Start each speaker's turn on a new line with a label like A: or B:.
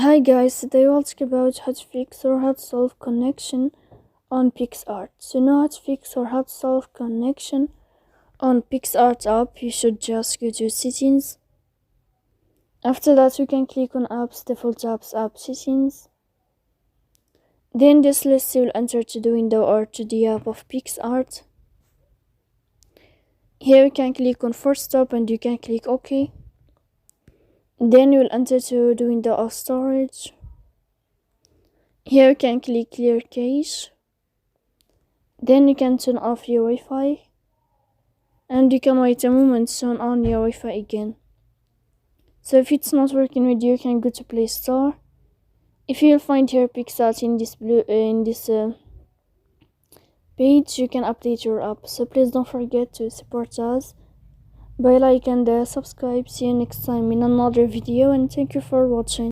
A: Hi guys, today we'll talk about how to fix or how to solve connection on Picsart. To know how to fix or how to solve connection on Picsart app, you should just go to settings. After that, you can click on apps, default apps, app settings. Then this list you will enter to the window or to the app of Picsart. Here you can click on force stop and you can click OK. Then you will enter to the window of storage. Here you can click clear cache. Then you can turn off your Wi-Fi. And you can wait a moment to turn on your Wi-Fi again. So if it's not working with you, you can go to Play Store. If you'll find here Picsart in this page, you can update your app. So please don't forget to support us by like and subscribe. See you next time in another video, and thank you for watching.